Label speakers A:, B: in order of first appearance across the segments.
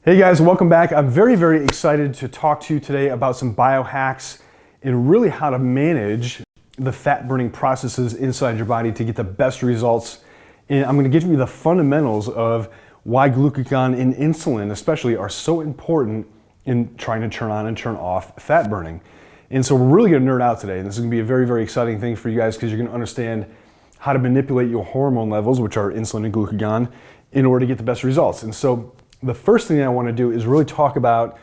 A: Hey guys, welcome back. I'm very excited to talk to you today about some biohacks and really how to manage the fat burning processes inside your body to get the best results. And I'm going to give you the fundamentals of why glucagon and insulin especially are so important in trying to turn on and turn off fat burning. And so we're really going to nerd out today. And this is going to be a very exciting thing for you guys because you're going to understand how to manipulate your hormone levels, which are insulin and glucagon, in order to get the best results. And so the first thing I want to do is really talk about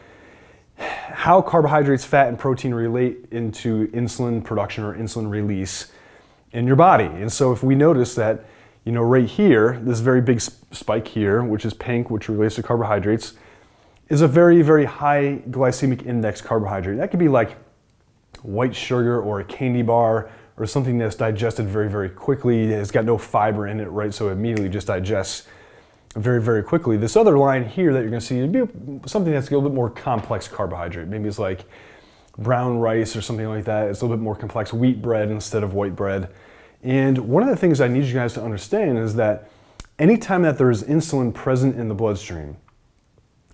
A: how carbohydrates, fat, and protein relate into insulin production or insulin release in your body. And so if we notice that, right here, this very big spike here, which is pink, which relates to carbohydrates, is a very high glycemic index carbohydrate. That could be like white sugar or a candy bar or something that's digested very quickly. It's got no fiber in it, right? So it immediately just digests very quickly. This other line here that you're going to see would be something that's a little bit more complex carbohydrate. Maybe it's like brown rice or something like that. It's a little bit more complex, wheat bread instead of white bread. And one of the things I need you guys to understand is that anytime that there is insulin present in the bloodstream,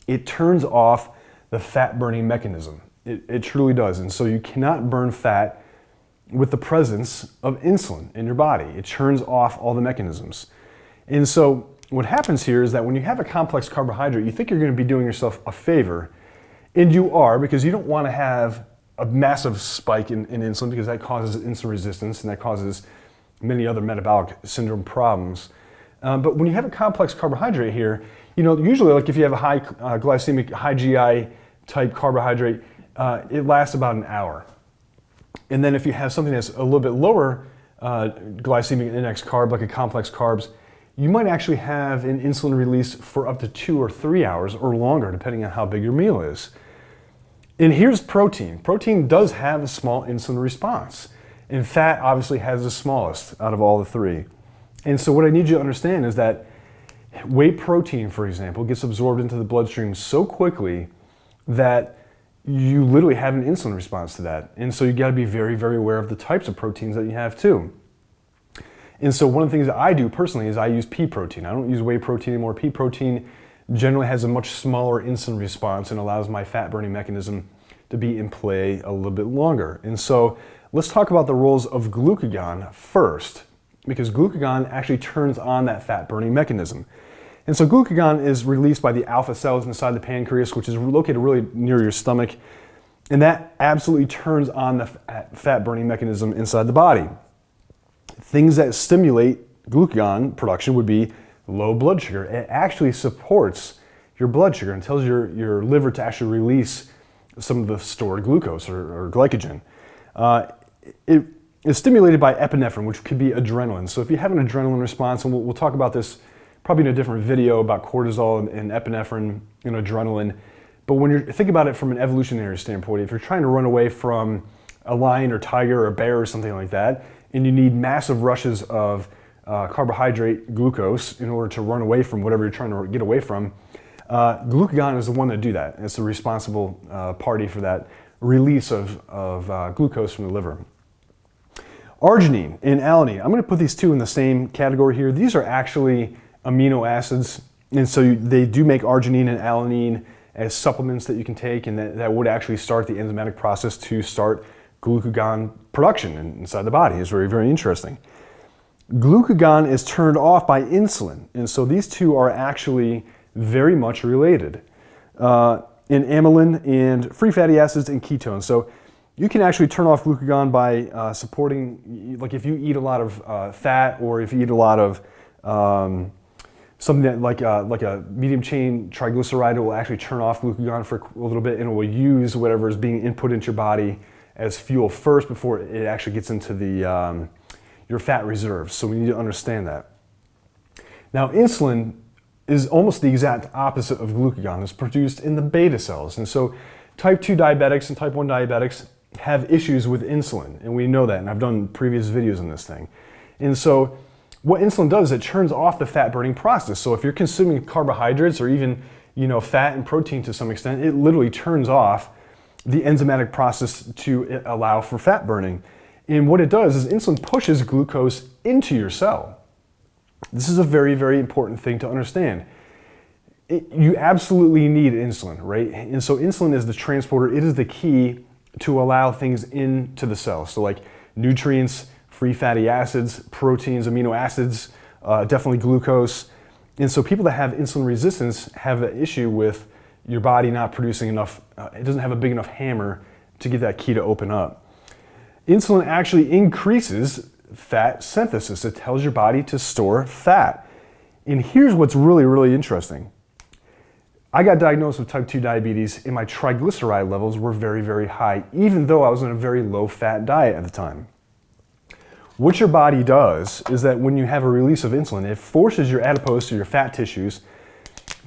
A: it turns off the fat burning mechanism. It truly does. And so you cannot burn fat with the presence of insulin in your body. It turns off all the mechanisms. And so what happens here is that when you have a complex carbohydrate, you think you're going to be doing yourself a favor, and you are, because you don't want to have a massive spike in insulin because that causes insulin resistance and that causes many other metabolic syndrome problems. But when you have a complex carbohydrate here, usually like if you have a high glycemic, high GI type carbohydrate, it lasts about an hour. And then if you have something that's a little bit lower glycemic index carb, like a complex carbs, you might actually have an insulin release for up to 2 or 3 hours or longer, depending on how big your meal is. And here's protein. Protein does have a small insulin response. And fat obviously has the smallest out of all the three. And so what I need you to understand is that whey protein, for example, gets absorbed into the bloodstream so quickly that you literally have an insulin response to that. And so you got to be very aware of the types of proteins that you have too. And so one of the things that I do personally is I use pea protein. I don't use whey protein anymore. Pea protein generally has a much smaller insulin response and allows my fat burning mechanism to be in play a little bit longer. And so let's talk about the roles of glucagon first, because glucagon actually turns on that fat burning mechanism. And so glucagon is released by the alpha cells inside the pancreas, which is located really near your stomach. And that absolutely turns on the fat burning mechanism inside the body. Things that stimulate glucagon production would be low blood sugar. It actually supports your blood sugar and tells your liver to actually release some of the stored glucose or glycogen. It is stimulated by epinephrine, which could be adrenaline. So if you have an adrenaline response, and we'll talk about this probably in a different video about cortisol and epinephrine and adrenaline, but when you think about it from an evolutionary standpoint, if you're trying to run away from a lion or tiger or a bear or something like that, and you need massive rushes of carbohydrate glucose in order to run away from whatever you're trying to get away from, glucagon is the one that do that. It's the responsible party for that release of glucose from the liver. Arginine and alanine, I'm going to put these two in the same category here. These are actually amino acids, and so they do make arginine and alanine as supplements that you can take, and that would actually start the enzymatic process to start glucagon production inside the body. Is very interesting. Glucagon is turned off by insulin, and so these two are actually very much related in amylin and free fatty acids and ketones. So you can actually turn off glucagon by supporting, like if you eat a lot of fat, or if you eat a lot of something that like a medium chain triglyceride, it will actually turn off glucagon for a little bit, and it will use whatever is being input into your body as fuel first before it actually gets into the your fat reserves. So we need to understand that. Now insulin is almost the exact opposite of glucagon. It's produced in the beta cells. And so type 2 diabetics and type 1 diabetics have issues with insulin, and we know that, and I've done previous videos on this thing. And so what insulin does is it turns off the fat burning process. So if you're consuming carbohydrates or even fat and protein to some extent, it literally turns off the enzymatic process to allow for fat burning. And what it does is insulin pushes glucose into your cell. This is a very important thing to understand. You absolutely need insulin, right? And so insulin is the transporter. It is the key to allow things into the cell. So like nutrients, free fatty acids, proteins, amino acids, definitely glucose. And so people that have insulin resistance have an issue with your body not producing enough, it doesn't have a big enough hammer to get that key to open up. Insulin actually increases fat synthesis. It tells your body to store fat. And here's what's really, really interesting. I got diagnosed with type 2 diabetes and my triglyceride levels were very, very high, even though I was on a very low fat diet at the time. What your body does is that when you have a release of insulin, it forces your adipose or your fat tissues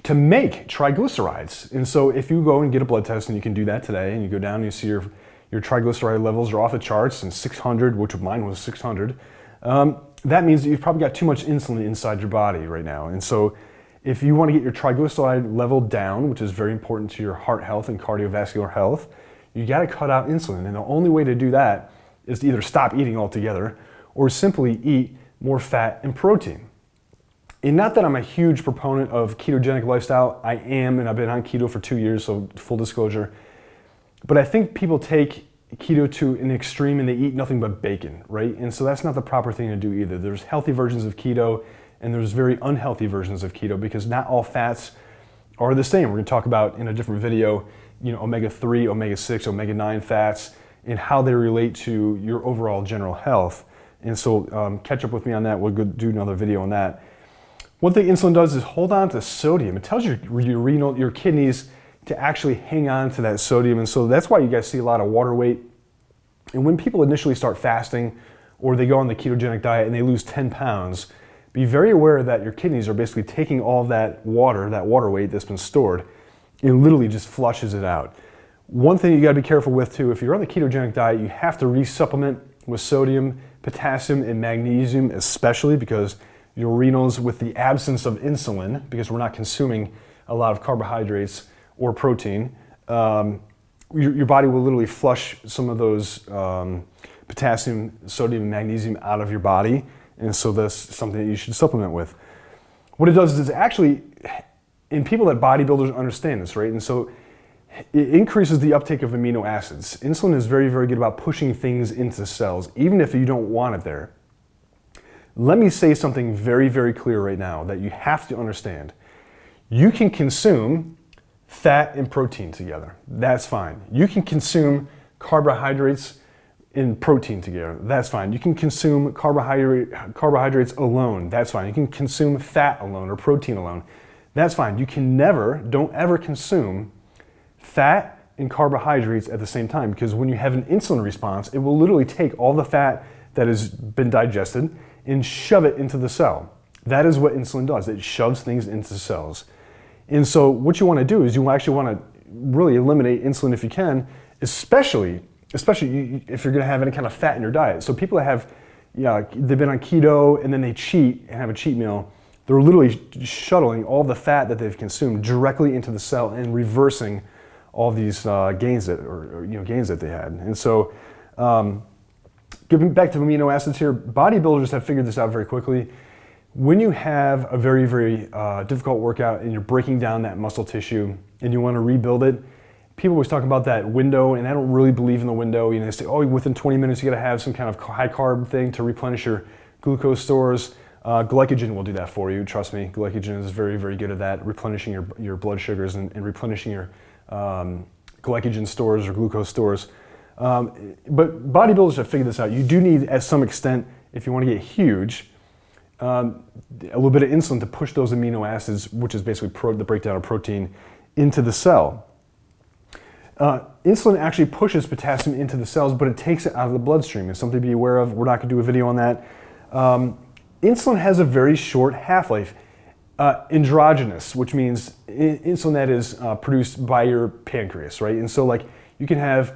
A: to make triglycerides. And so if you go and get a blood test, and you can do that today, and you go down and you see your triglyceride levels are off the charts and 600, which mine was 600, that means that you've probably got too much insulin inside your body right now. And so if you want to get your triglyceride level down, which is very important to your heart health and cardiovascular health, you got to cut out insulin. And the only way to do that is to either stop eating altogether or simply eat more fat and protein. And not that I'm a huge proponent of ketogenic lifestyle. I am, and I've been on keto for 2 years, so full disclosure. But I think people take keto to an extreme and they eat nothing but bacon, right? And so that's not the proper thing to do either. There's healthy versions of keto and there's very unhealthy versions of keto because not all fats are the same. We're going to talk about in a different video, omega-3, omega-6, omega-9 fats and how they relate to your overall general health. And so catch up with me on that. We'll go do another video on that. One thing insulin does is hold on to sodium. It tells your kidneys to actually hang on to that sodium. And so that's why you guys see a lot of water weight. And when people initially start fasting or they go on the ketogenic diet and they lose 10 pounds, be very aware that your kidneys are basically taking all that water weight that's been stored, and literally just flushes it out. One thing you gotta be careful with too, if you're on the ketogenic diet, you have to resupplement with sodium, potassium, and magnesium, especially because your renals, with the absence of insulin, because we're not consuming a lot of carbohydrates or protein, your body will literally flush some of those potassium, sodium, and magnesium out of your body. And so that's something that you should supplement with. What it does is actually, in people that bodybuilders understand this, right? And so it increases the uptake of amino acids. Insulin is very, very good about pushing things into cells, even if you don't want it there. Let me say something very, very clear right now that you have to understand. You can consume fat and protein together. That's fine. You can consume carbohydrates and protein together. That's fine. You can consume carbohydrates alone. That's fine. You can consume fat alone or protein alone. That's fine. You can don't ever consume fat and carbohydrates at the same time, because when you have an insulin response, it will literally take all the fat that has been digested and shove it into the cell. That is what insulin does. It shoves things into cells. And so what you want to do is you actually want to really eliminate insulin if you can, especially if you're going to have any kind of fat in your diet. So people that have, they've been on keto and then they cheat and have a cheat meal, they're literally shuttling all the fat that they've consumed directly into the cell and reversing all these gains that they had. And so getting back to amino acids here, bodybuilders have figured this out very quickly. When you have a very, very difficult workout and you're breaking down that muscle tissue and you want to rebuild it, people always talk about that window, and I don't really believe in the window. They say, oh, within 20 minutes you got to have some kind of high carb thing to replenish your glucose stores. Glycogen will do that for you. Trust me, glycogen is very, very good at that, replenishing your blood sugars and replenishing your glycogen stores or glucose stores. But bodybuilders have figured this out. You do need, at some extent, if you want to get huge, a little bit of insulin to push those amino acids, which is basically the breakdown of protein, into the cell. Insulin actually pushes potassium into the cells, but it takes it out of the bloodstream. It's something to be aware of. We're not going to do a video on that. Insulin has a very short half-life. Endogenous, which means insulin that is produced by your pancreas, right? And so like you can have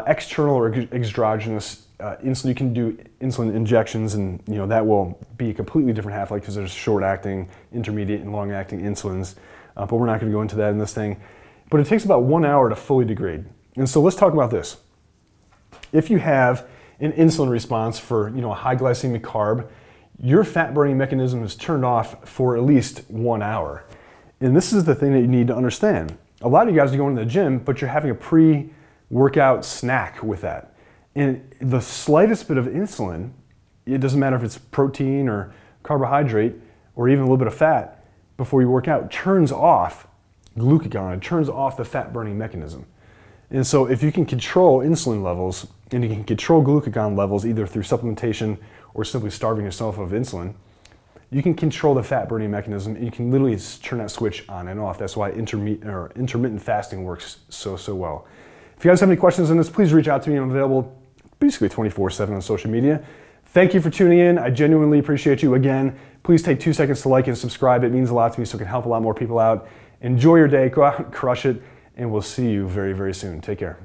A: external or exogenous insulin. You can do insulin injections, and that will be a completely different half-life because there's short-acting, intermediate, and long-acting insulins. But we're not going to go into that in this thing. But it takes about 1 hour to fully degrade. And so let's talk about this. If you have an insulin response for a high glycemic carb, your fat burning mechanism is turned off for at least 1 hour. And this is the thing that you need to understand. A lot of you guys are going to the gym, but you're having a pre-workout snack with that. And the slightest bit of insulin, it doesn't matter if it's protein or carbohydrate or even a little bit of fat before you work out, turns off glucagon, it turns off the fat burning mechanism. And so if you can control insulin levels and you can control glucagon levels either through supplementation or simply starving yourself of insulin, you can control the fat burning mechanism and you can literally turn that switch on and off. That's why intermittent fasting works so well. If you guys have any questions on this, please reach out to me. I'm available basically 24/7 on social media. Thank you for tuning in. I genuinely appreciate you. Again, please take 2 seconds to like and subscribe. It means a lot to me so it can help a lot more people out. Enjoy your day, go out and crush it, and we'll see you very soon. Take care.